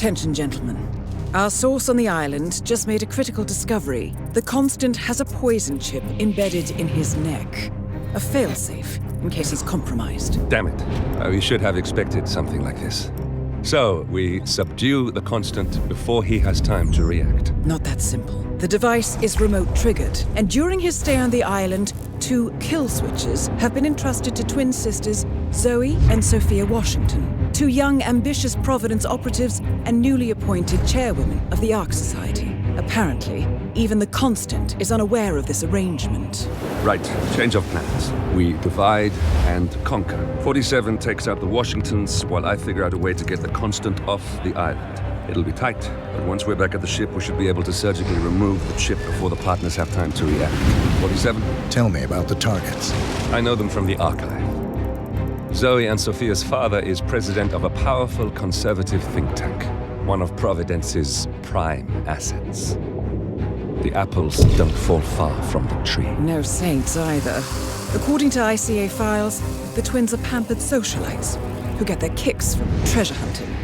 Attention, gentlemen. Our source on the island just made a critical discovery. The Constant has a poison chip embedded in his neck. A failsafe, in case he's compromised. Damn it. We should have expected something like this. So, we subdue the Constant before he has time to react. Not that simple. The device is remote-triggered, and during his stay on the island, 2 kill switches have been entrusted to twin sisters Zoe and Sophia Washington, 2 young, ambitious Providence operatives and newly appointed chairwomen of the Ark Society. Apparently, even the Constant is unaware of this arrangement. Right, change of plans. We divide and conquer. 47 takes out the Washingtons, while I figure out a way to get the Constant off the island. It'll be tight, but once we're back at the ship, we should be able to surgically remove the chip before the partners have time to react. 47? Tell me about the targets. I know them from the archive. Zoe and Sophia's father is president of a powerful conservative think tank, one of Providence's prime assets. The apples don't fall far from the tree. No saints either. According to ICA files, the twins are pampered socialites who get their kicks from treasure hunting.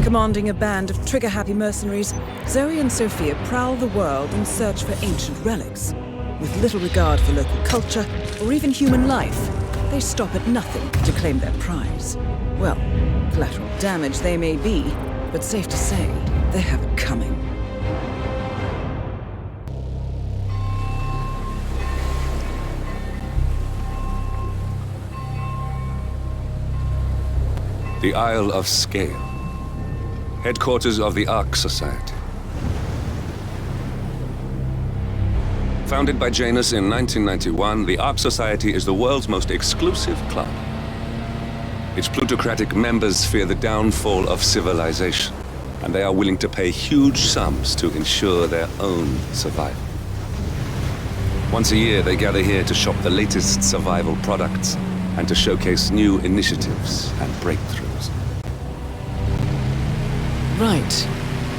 Commanding a band of trigger-happy mercenaries, Zoe and Sophia prowl the world in search for ancient relics. With little regard for local culture or even human life, they stop at nothing to claim their prize. Well, collateral damage they may be, but safe to say, they have it coming. The Isle of Scale. Headquarters of the Ark Society. Founded by Janus in 1991, the Ark Society is the world's most exclusive club. Its plutocratic members fear the downfall of civilization, and they are willing to pay huge sums to ensure their own survival. Once a year, they gather here to shop the latest survival products and to showcase new initiatives and breakthroughs. Right.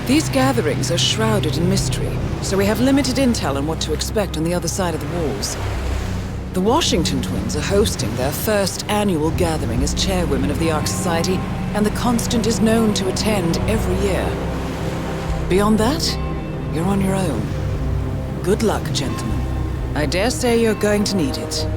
These gatherings are shrouded in mystery, so we have limited intel on what to expect on the other side of the walls. The Washington twins are hosting their first annual gathering as chairwomen of the Ark Society, and the Constant is known to attend every year. Beyond that, you're on your own. Good luck, gentlemen. I dare say you're going to need it.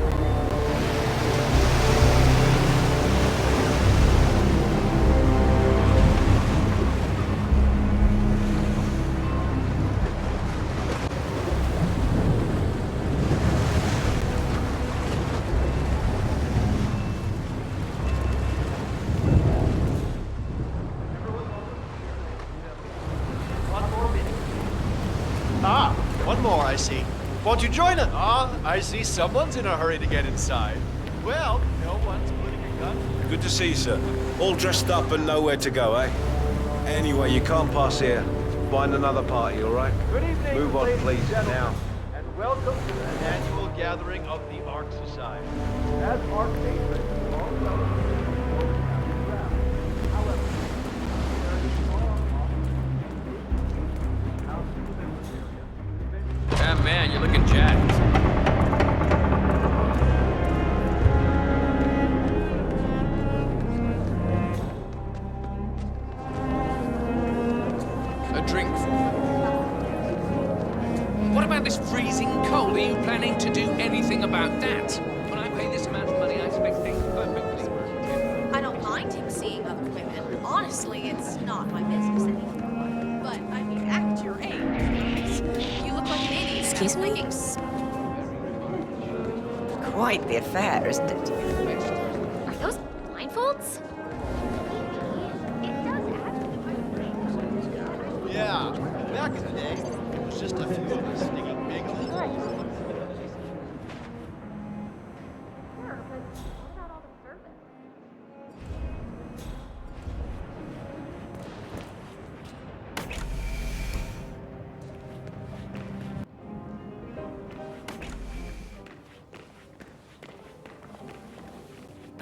One more, I see. Won't you join us? I see someone's in a hurry to get inside. Well, no one's putting a gun. Good to see you, sir. All dressed up and nowhere to go, eh? Anyway, you can't pass here. Find another party, all right? Good evening, Move on, ladies and please, gentlemen, now. and welcome to the annual gathering of the Ark Society. As Ark patrons, you all know however, there is Yeah, man, you're looking jacked. A drink. What about this freezing cold? Are you planning to do anything about that? When I pay this amount of money, I expect things perfectly. I don't mind him seeing other women. Honestly, it's not my business anymore. But, I mean, at your age, you look like an idiot. Excuse me? Quite the affair, isn't it? Are those blindfolds? Yeah, back in the day, it was just a few of us digging big holes.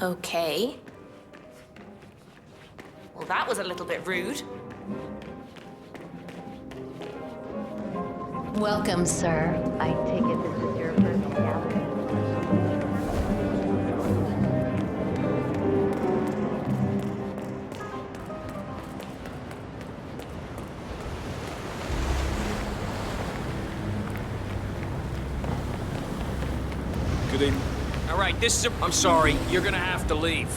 Okay. Well, that was a little bit rude. Welcome, sir. I take it this is your first gathering. Good evening. All right, this is a... I'm sorry, you're gonna have to leave.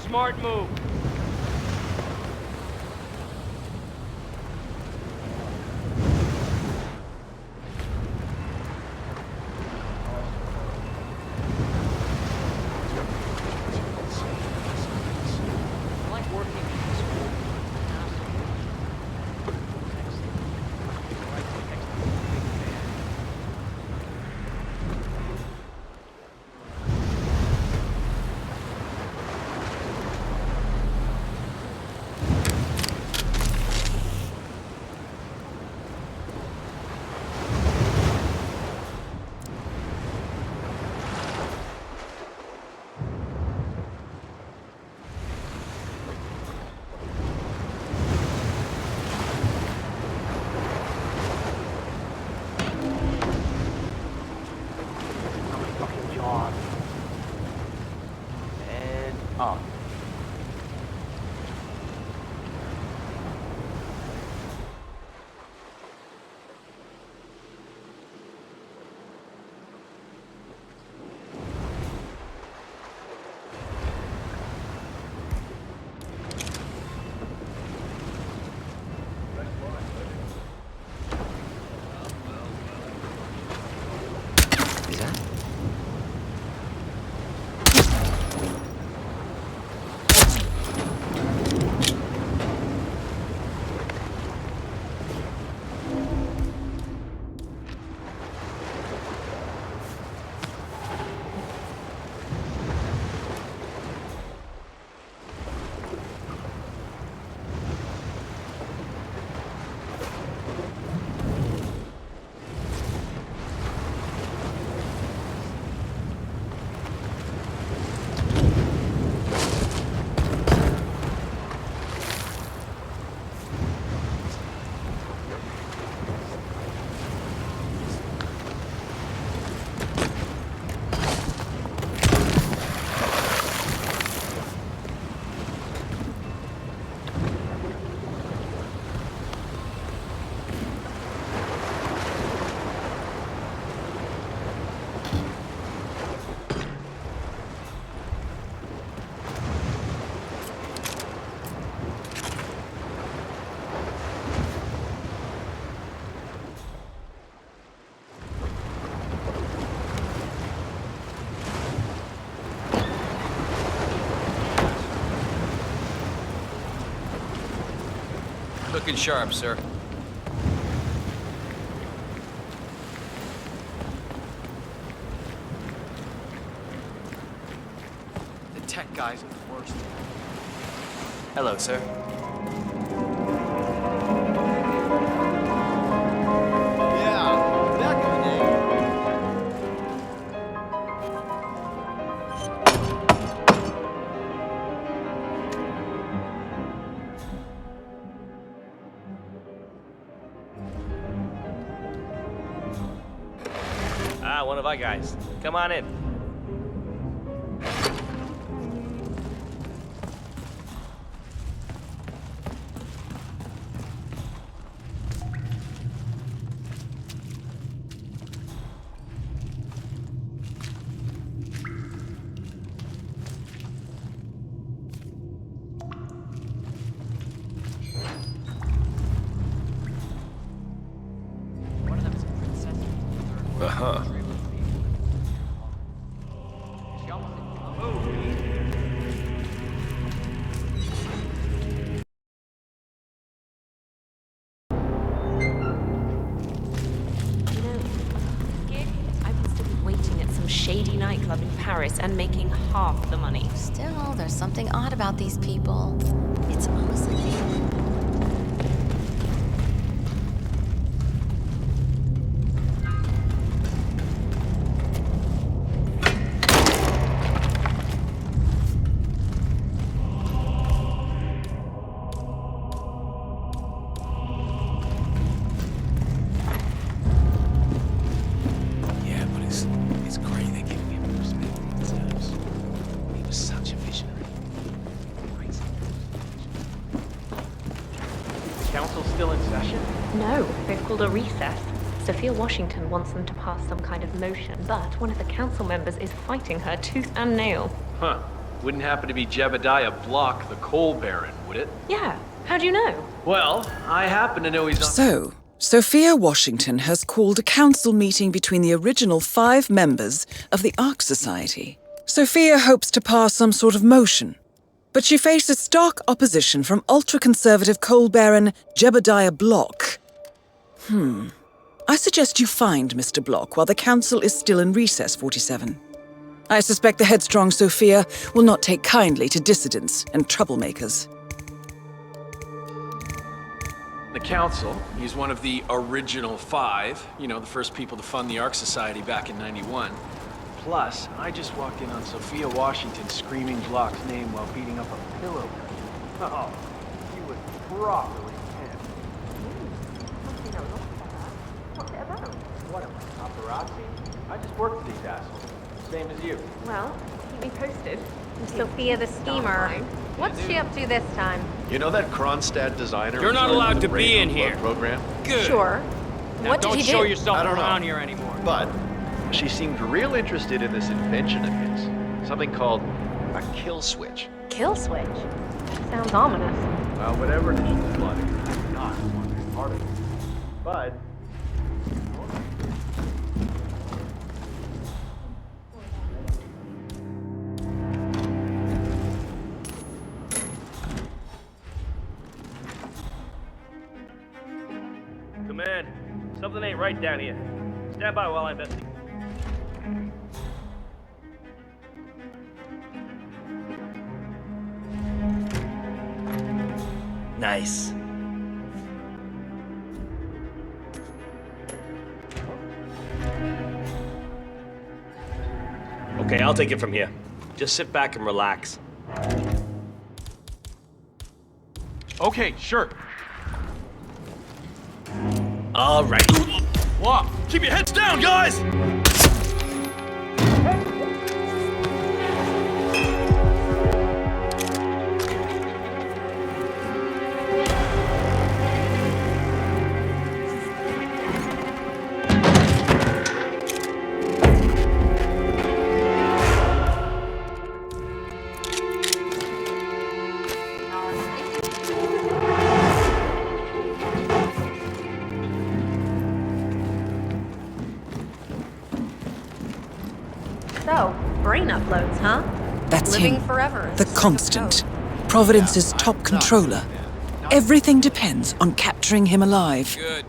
Smart move. Looking sharp, sir. The tech guys are the worst. Hello, sir. Yeah, back in the day. One of our guys. Come on in. One of them is a princess. Uh-huh. She almost didn't move. I've been sitting waiting at some shady nightclub in Paris and making half the money. Still, there's something odd about these people. It's almost like they... Yeah, but it's great they're giving him the respect he deserves. He was such a visionary. Council's still in session? No, they've called a recess. Sophia Washington wants them to pass some kind of motion, but one of the council members is fighting her tooth and nail. Huh. Wouldn't happen to be Jebediah Block, the coal baron, would it? Yeah, how do you know? Well, I happen to know he's on... So, Sophia Washington has called a council meeting between the original 5 members of the Ark Society. Sophia hopes to pass some sort of motion, but she faces stark opposition from ultra-conservative coal baron Jebediah Block. I suggest you find Mr. Block while the council is still in recess, 47. I suspect the headstrong Sophia will not take kindly to dissidents and troublemakers. The council, he's one of the original 5, you know, the first people to fund the Ark Society back in '91. Plus, I just walked in on Sophia Washington screaming Block's name while beating up a pillow. Oh, she was properly tense. What am I, paparazzi? I just work for these assholes, same as you. Well, keep me posted. Sophia the schemer. What's she up to this time? You know that Kronstadt designer? You're not allowed to be in here. Program? Good. Sure. Now What did don't he show do? yourself I don't know. around here anymore. But she seemed real interested in this invention of his. Something called a kill switch. Kill switch. Sounds ominous. Well, whatever it is, she's flooding. I'm not want to be part of it. But... Command, something ain't right down here. Stand by while I investigate. Nice. Okay, I'll take it from here. Just sit back and relax. Okay, sure. All right. What? Keep your heads down, guys! So, brain uploads, huh? That's Living him. forever. The Constant. Providence's top controller. Everything depends on capturing him alive. Good.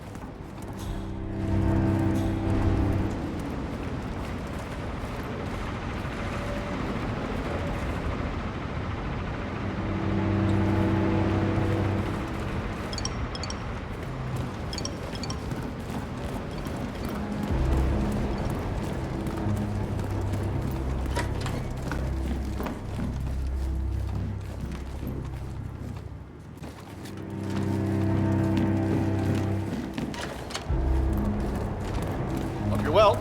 Hope you're well.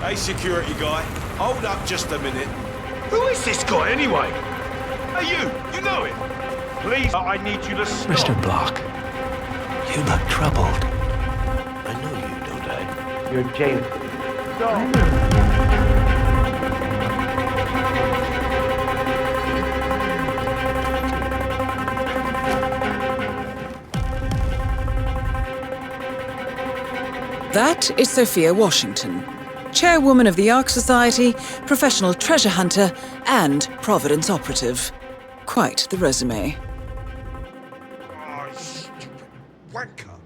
Hey, security guy, hold up just a minute. Who is this guy anyway? Hey, you know him? Please, I need you to stop. Mr. Block, you look troubled. I know you, don't I? You're James. That is Sophia Washington, chairwoman of the Ark Society, professional treasure hunter, and Providence operative. Quite the resume. Oh, stupid wanker.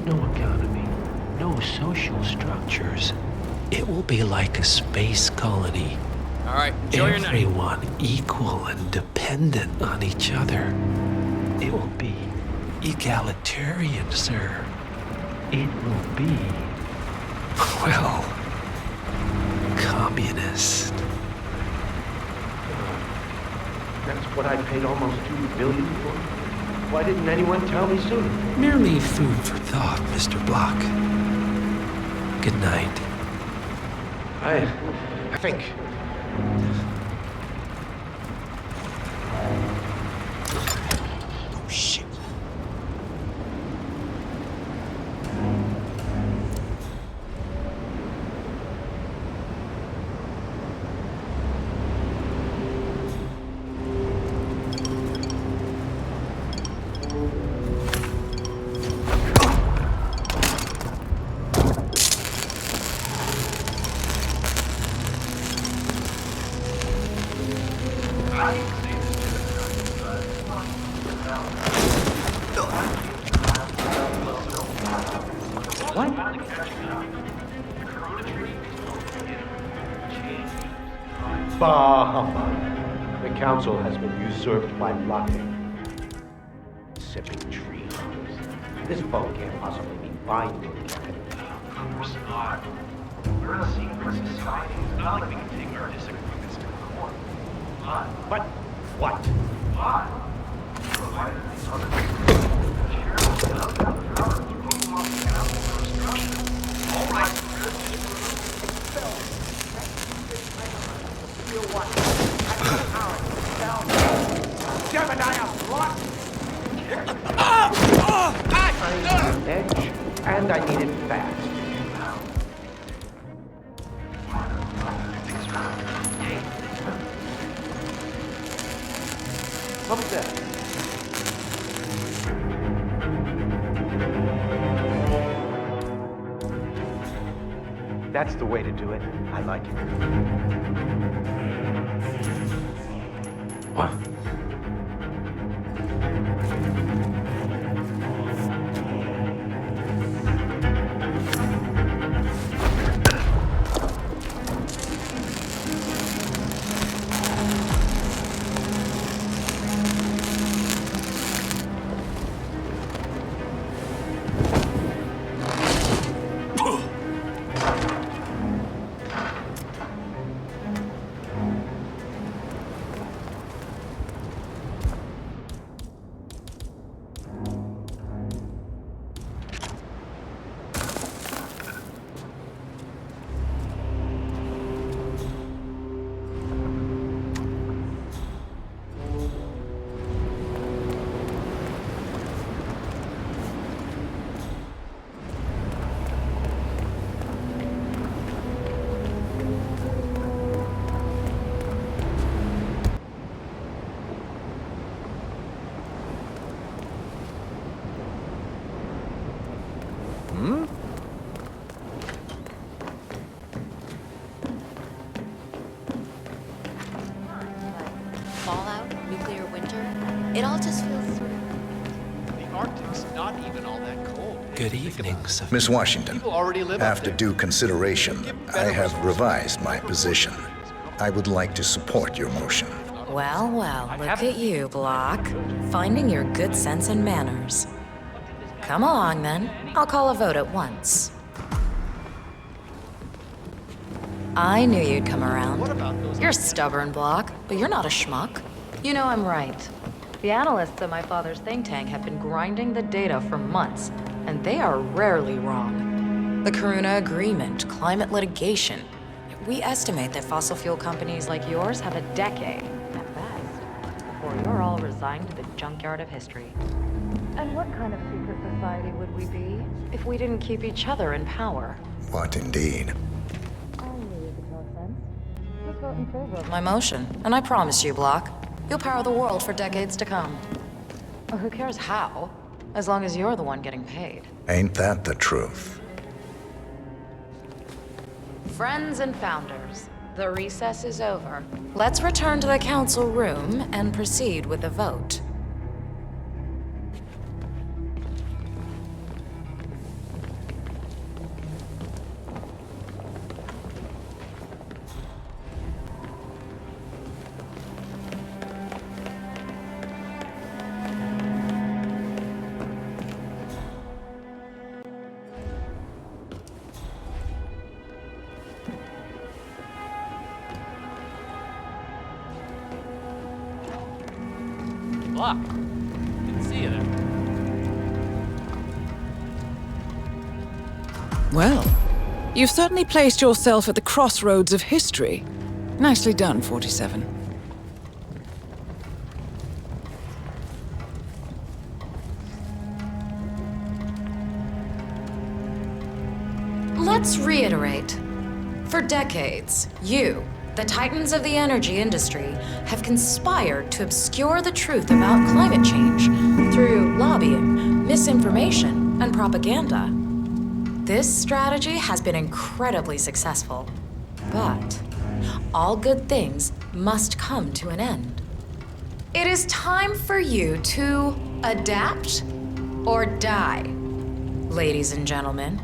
No economy, no social structures. It will be like a space colony. All right, enjoy your night. Everyone equal and dependent on each other. It will be egalitarian, sir. It will be, well, communist. That's what I paid almost $2 billion for. Why didn't anyone tell me sooner? Merely food for thought, Mr. Block. Good night. I think. Oh, shit. Bah humbug. The council has been usurped by blocking. Sipping tree hops. This vote can't possibly be binding, can it? Of course not. We're a secret society. It's not like we can take our disagreements to court. But what? But provided these other sheriffs does have the power to vote them off the council for obstruction. All right. I need edge, and I need it fast. What was that? That's the way to do it. I like it. What? Fallout, nuclear winter, it all just feels sort of... The Arctic's not even all that cold. Good evening, sir. Miss Washington, People already live up after there. due consideration, I have revised my position. I would like to support your motion. Well, well, look at you, Block. Finding your good sense and manners. Come along, then. I'll call a vote at once. I knew you'd come around. You're stubborn, Block, but you're not a schmuck. You know I'm right. The analysts at my father's think tank have been grinding the data for months, and they are rarely wrong. The Karuna Agreement, climate litigation. We estimate that fossil fuel companies like yours have a decade, at best, before you're all resigned to the junkyard of history. And what kind of secret society would we be if we didn't keep each other in power? What indeed? Vote in favor of my motion, and I promise you, Block, you'll power the world for decades to come. Well, who cares how, as long as you're the one getting paid. Ain't that the truth? Friends and founders, the recess is over. Let's return to the council room and proceed with the vote. luck. Didn't see you there. Well, you've certainly placed yourself at the crossroads of history. Nicely done, 47. Let's reiterate. For decades, you, the titans of the energy industry, have conspired to obscure the truth about climate change through lobbying, misinformation, and propaganda. This strategy has been incredibly successful, but all good things must come to an end. It is time for you to adapt or die, ladies and gentlemen.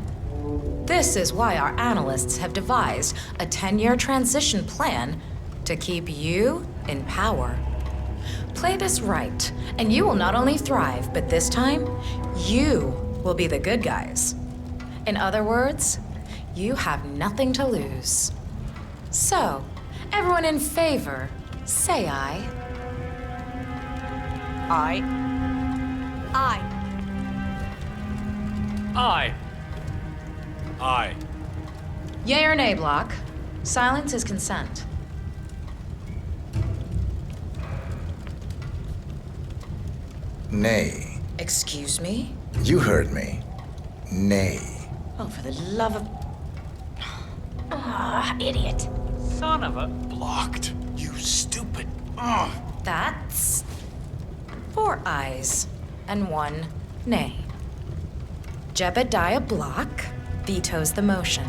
This is why our analysts have devised a 10-year transition plan to keep you in power. Play this right, and you will not only thrive, but this time, you will be the good guys. In other words, you have nothing to lose. So, everyone in favor, say aye. Aye. Aye. Aye. Aye. Yay or nay, Block? Silence is consent. Nay. Excuse me? You heard me. Nay. Oh, for the love of... Idiot. Son of a... Blocked. You stupid. That's 4 ayes and 1 nay. Jebediah Block vetoes the motion.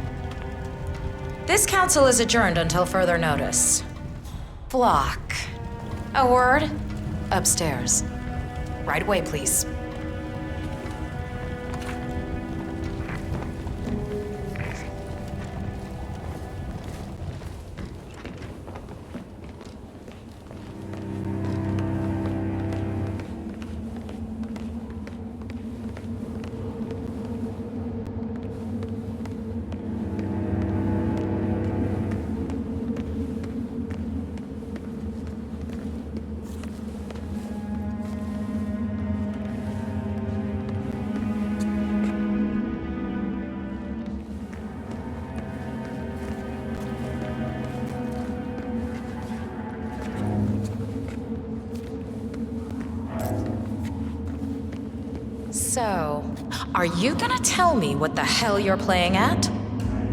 This council is adjourned until further notice. Block. A word? Upstairs. Right away, please. So, are you gonna tell me what the hell you're playing at?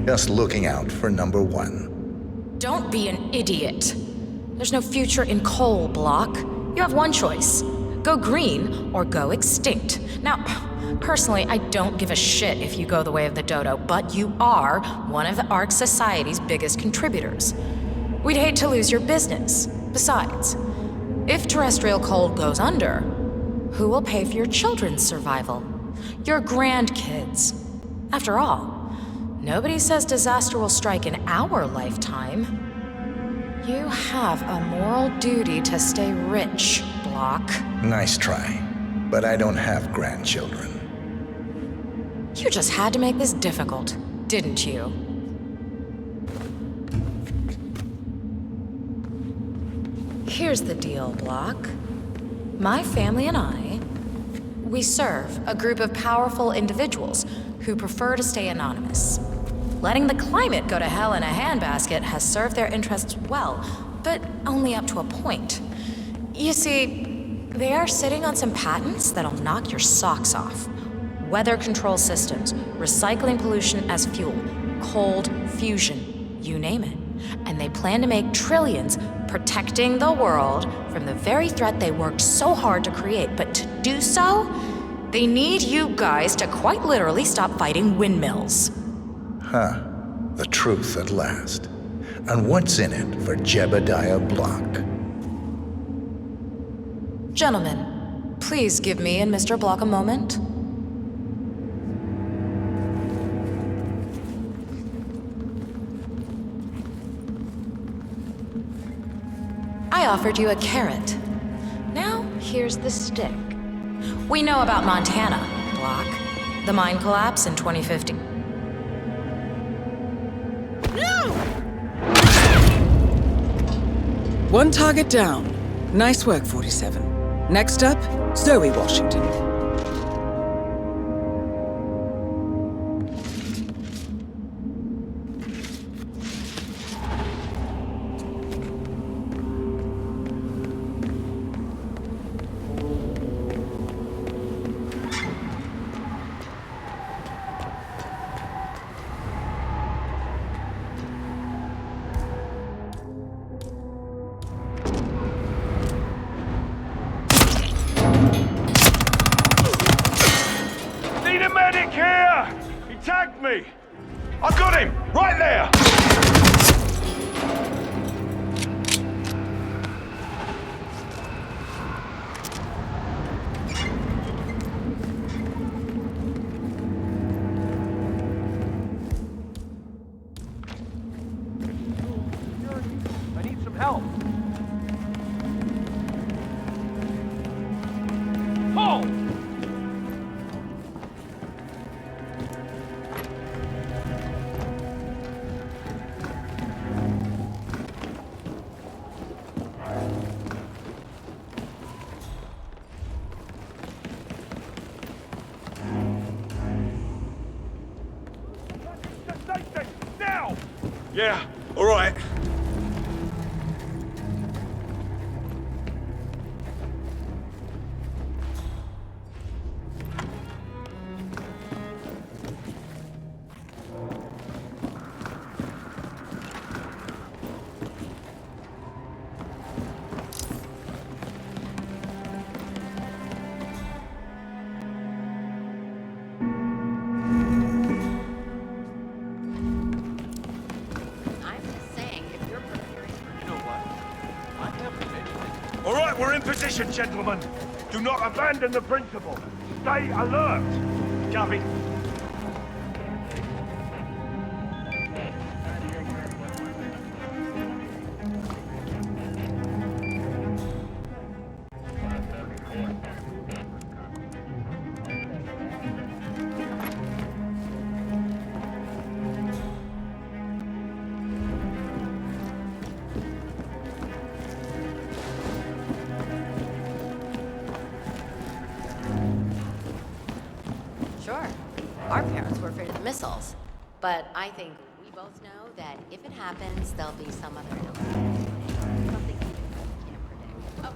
Just looking out for number 1. Don't be an idiot. There's no future in coal, Block. You have one choice. Go green or go extinct. Now, personally, I don't give a shit if you go the way of the dodo, but you are one of the Ark Society's biggest contributors. We'd hate to lose your business. Besides, if terrestrial coal goes under, who will pay for your children's survival? Your grandkids. After all, nobody says disaster will strike in our lifetime. You have a moral duty to stay rich, Block. Nice try, but I don't have grandchildren. You just had to make this difficult, didn't you? Here's the deal, Block. My family and I, we serve a group of powerful individuals who prefer to stay anonymous. Letting the climate go to hell in a handbasket has served their interests well, but only up to a point. You see, they are sitting on some patents that'll knock your socks off. Weather control systems, recycling pollution as fuel, cold fusion, you name it. And they plan to make trillions protecting the world from the very threat they worked so hard to create. But to do so, they need you guys to quite literally stop fighting windmills. Huh. The truth at last. And what's in it for Jebediah Block? Gentlemen, please give me and Mr. Block a moment. I offered you a carrot. Now, here's the stick. We know about Montana, Block. The mine collapse in 2050. No! One target down. Nice work, 47. Next up, Zoe Washington. Need a medic here! He tagged me! I got him! Right there! I need some help. Paul! Now! Yeah, all right. I'm just saying, if you're preparing... You know what? I have permission. All right, we're in position, gentlemen. Do not abandon the principle. Stay alert. Copy. Sure. Our parents were afraid of the missiles. But I think we both know that if it happens, there'll be some other element. Something we can't predict.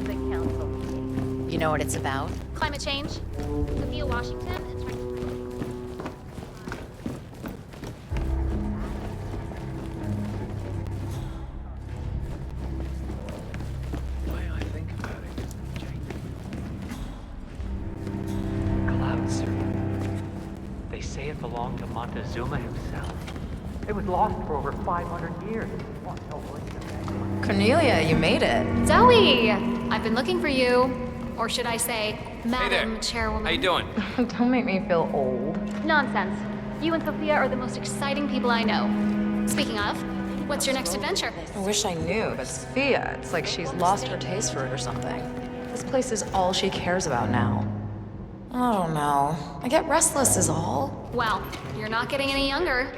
The council meeting. You know what it's about? Climate change. Sophia Washington is trying to... The way I think about it, Clouds. They say it belonged to Montezuma himself. It was lost for over 500 years. Oh, no worries. Cornelia, you made it. Zoe! I've been looking for you. Or should I say, Madam Chairwoman. How you doing? Don't make me feel old. Nonsense. You and Sophia are the most exciting people I know. Speaking of, what's your next adventure? I wish I knew, but Sophia, it's like she's lost her taste for it or something. This place is all she cares about now. I don't know. I get restless is all. Well, you're not getting any younger.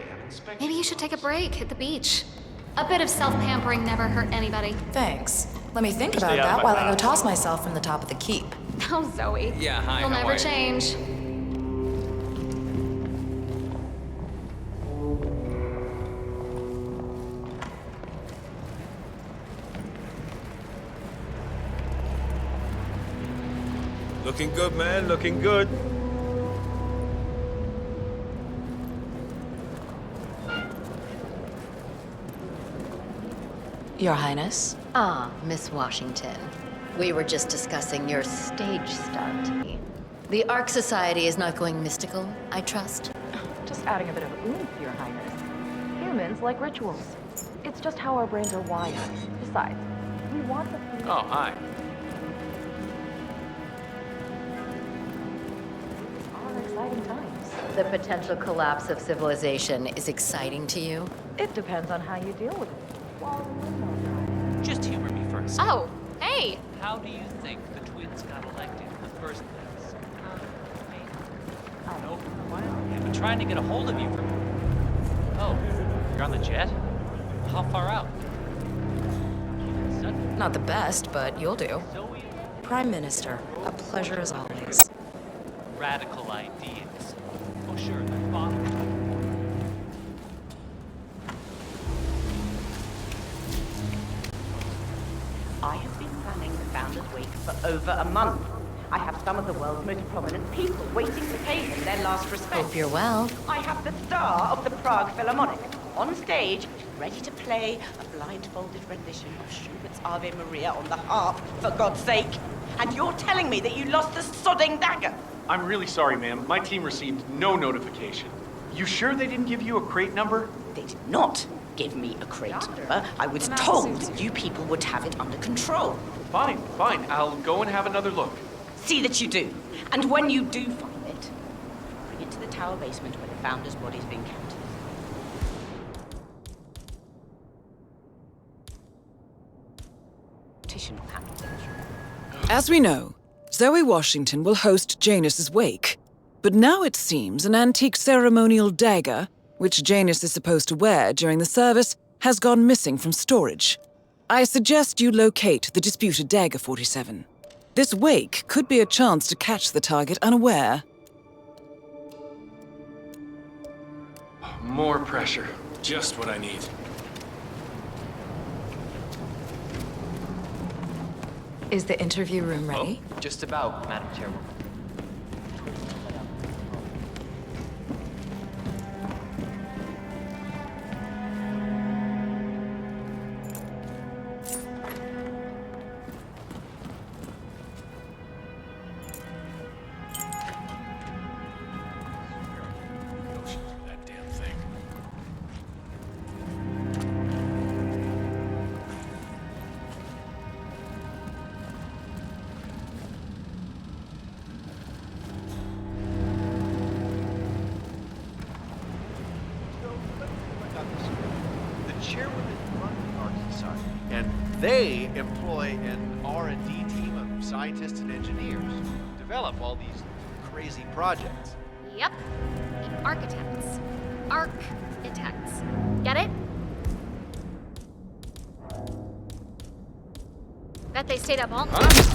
Maybe you should take a break, hit the beach. A bit of self-pampering never hurt anybody. Thanks. Let me think about Stay out that my while I go mouth. toss myself from the top of the keep. Oh, Zoe. Yeah, hi, You'll how never are you? change. Looking good, man. Looking good. Your Highness? Ah, Miss Washington. We were just discussing your stage stunt. The Ark Society is not going mystical, I trust. Just adding a bit of oomph, Your Highness. Humans like rituals. It's just how our brains are wired. Besides, we want the food. Oh, hi. Are exciting times. The potential collapse of civilization is exciting to you? It depends on how you deal with it. Just humor me for a second. Oh, hey! How do you think the twins got elected in the first place? I know for a while. I've been trying to get a hold of you for... Oh, you're on the jet? How far out? Not the best, but you'll do. Prime Minister, a pleasure as always. Radical ideas. Oh, sure, my father. I have been planning the Founders Week for over a month. I have some of the world's most prominent people waiting to pay them their last respect. Hope you're well. I have the star of the Prague Philharmonic on stage, ready to play a blindfolded rendition of Schubert's Ave Maria on the harp, for God's sake. And you're telling me that you lost the sodding dagger? I'm really sorry, ma'am. My team received no notification. You sure they didn't give you a crate number? They did not give me a crate number. I was told that you people would have it under control. Fine, fine. I'll go and have another look. See that you do. And when you do find it, bring it to the tower basement where the Founder's body's been kept. Titian will handle it. As we know, Zoe Washington will host Janus's wake. But now it seems an antique ceremonial dagger, which Janus is supposed to wear during the service, has gone missing from storage. I suggest you locate the disputed dagger 47. This wake could be a chance to catch the target unaware. More pressure. Just what I need. Is the interview room ready? Oh, just about, Madam Chairwoman. They employ an R&D team of scientists and engineers to develop all these crazy projects. Yep. Architects. Architects. Get it? Bet they stayed up all night.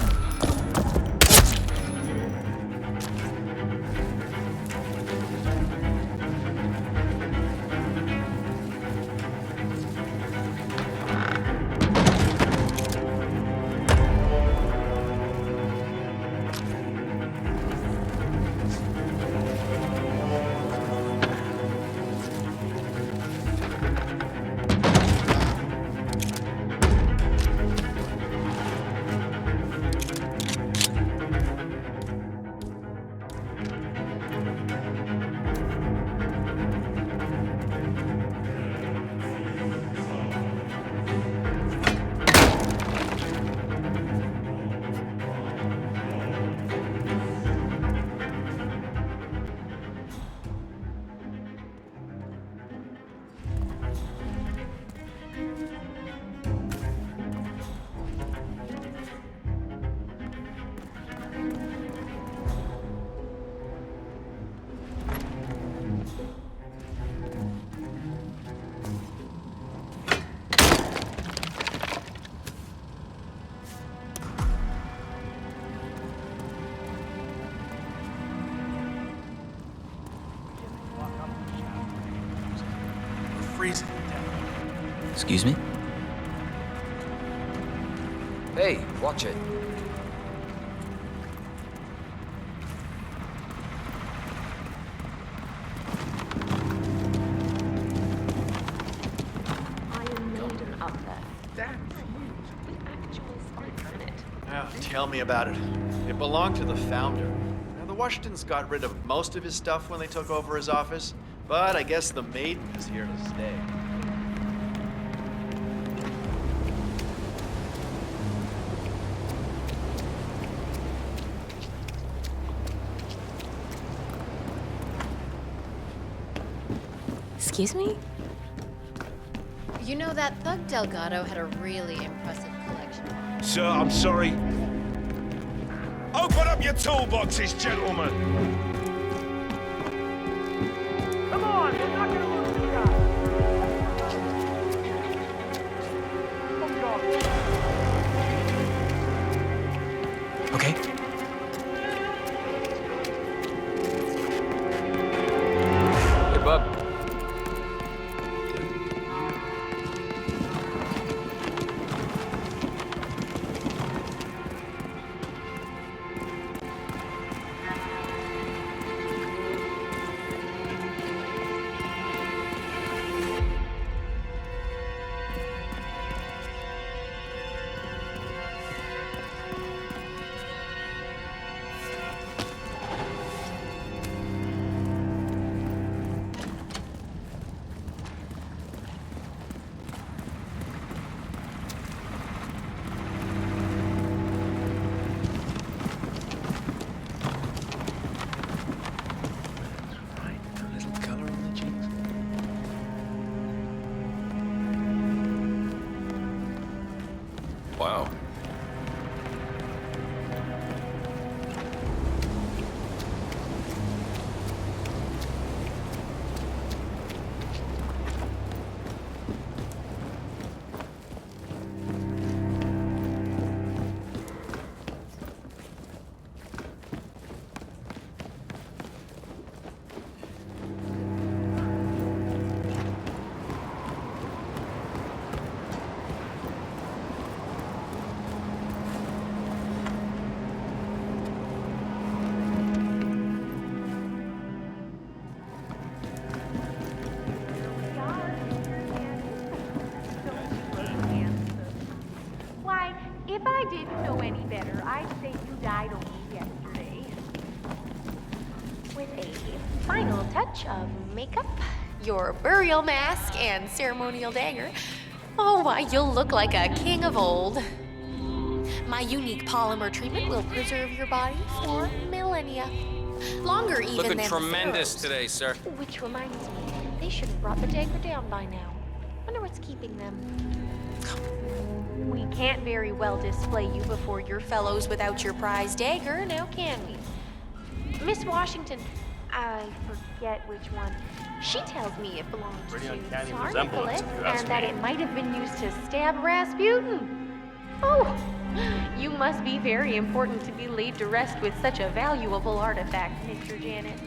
Freezing. Excuse me? Hey, watch it. Up there. Tell me about it. It belonged to the founder. Now, the Washingtons got rid of most of his stuff when they took over his office, but I guess the maiden is here to stay. Excuse me? You know that Thug Delgado had a really impressive collection. Sir, I'm sorry. Open up your toolboxes, gentlemen. Come on, we're not gonna lose this guy. bub. Wow. Why, if I didn't know any better, I'd say you died only yesterday. With a final touch of makeup, your burial mask, and ceremonial dagger, oh, why, you'll look like a king of old. My unique polymer treatment will preserve your body for millennia. Longer even Looking than tremendous pharaohs. today, sir. Which reminds me, they should have brought the dagger down by now. Wonder what's keeping them. We can't very well display you before your fellows without your prize dagger, now can we? Miss Washington, I forget which one. She tells me it belongs Pretty to uncanny Tsar resemblance, Nicholas, if you ask and that me. it might have been used to stab Rasputin. Oh, you must be very important to be laid to rest with such a valuable artifact, Mr. Janet.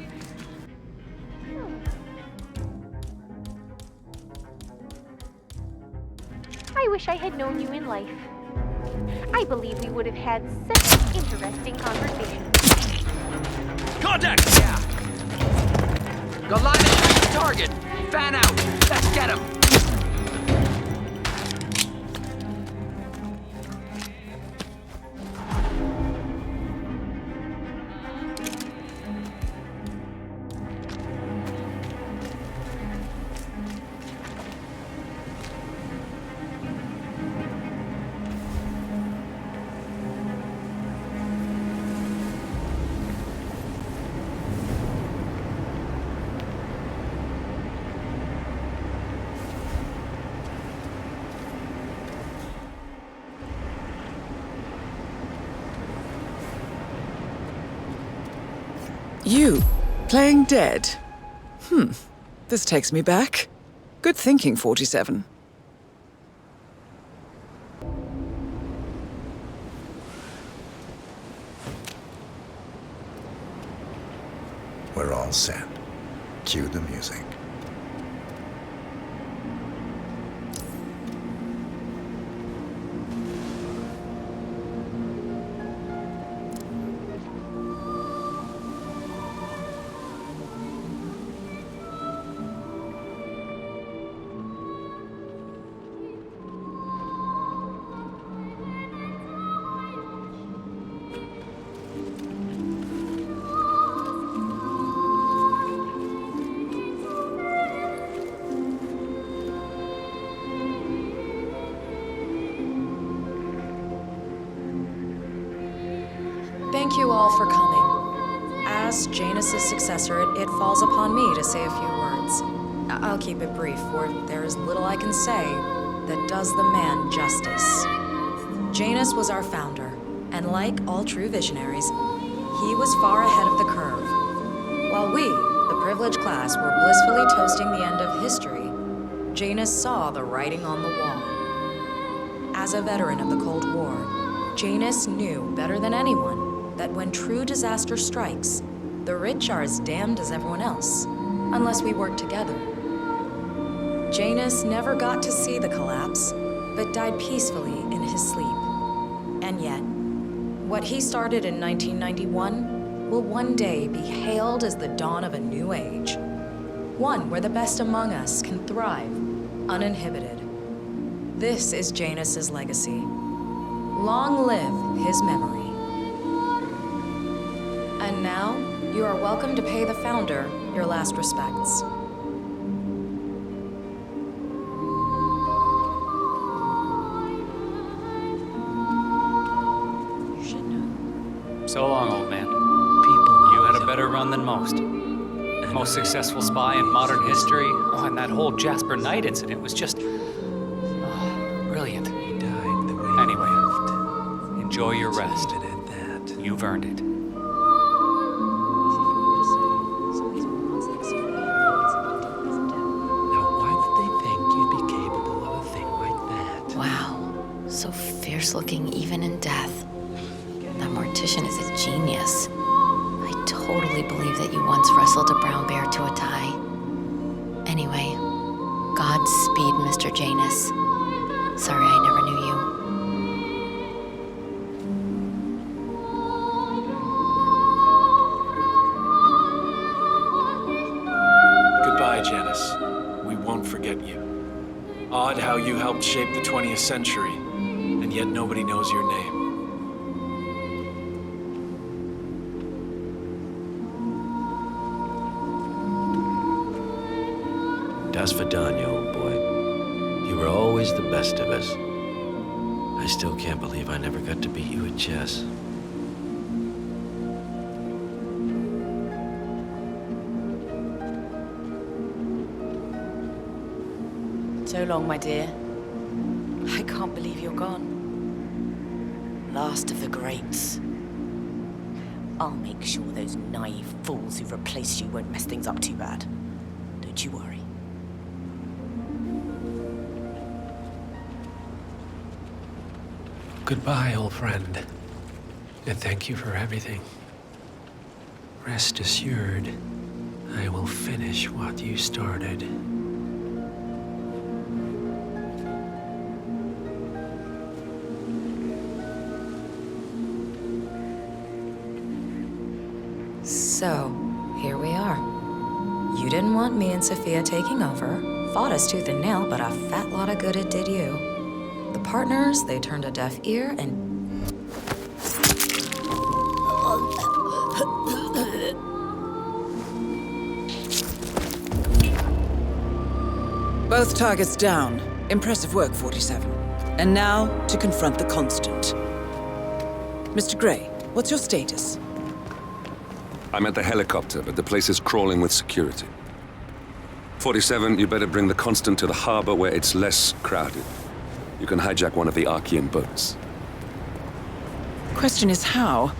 I wish I had known you in life. I believe we would have had such interesting conversations. Contact! Yeah. Got line of sight to target. Fan out. Let's get him. You, playing dead? This takes me back. Good thinking, 47. We're all set. Cue the music. Thank you all for coming. As Janus's successor, it falls upon me to say a few words. I'll keep it brief, for there is little I can say that does the man justice. Janus was our founder, and like all true visionaries, he was far ahead of the curve. While we, the privileged class, were blissfully toasting the end of history, Janus saw the writing on the wall. As a veteran of the Cold War, Janus knew better than anyone that when true disaster strikes, the rich are as damned as everyone else, unless we work together. Janus never got to see the collapse, but died peacefully in his sleep. And yet, what he started in 1991 will one day be hailed as the dawn of a new age. One where the best among us can thrive, uninhibited. This is Janus's legacy. Long live his memory. And now, you are welcome to pay the founder your last respects. You should know. So long, old man. You had a better run than most. Most successful spy in modern history. Oh, and that whole Jasper Knight incident was just... brilliant. He died the way anyway, enjoy your rest. You've earned it. Looking even in death. That mortician is a genius. I totally believe that you once wrestled a brown bear to a tie. Anyway, Godspeed, Mr. Janus. Sorry I never knew you. Goodbye, Janus. We won't forget you. Odd how you helped shape the 20th century. And yet nobody knows your name. Das Vidania, old boy. You were always the best of us. I still can't believe I never got to beat you at chess. So long, my dear. I can't believe you're gone. Last of the greats. I'll make sure those naive fools who replaced you won't mess things up too bad. Don't you worry. Goodbye, old friend. And thank you for everything. Rest assured, I will finish what you started. So, here we are. You didn't want me and Sophia taking over, fought us tooth and nail, but a fat lot of good it did you. The partners, they turned a deaf ear and... Both targets down. Impressive work, 47. And now, to confront the Constant. Mr. Gray, what's your status? I'm at the helicopter, but the place is crawling with security. 47, you better bring the Constant to the harbor where it's less crowded. You can hijack one of the Archean boats. Question is how?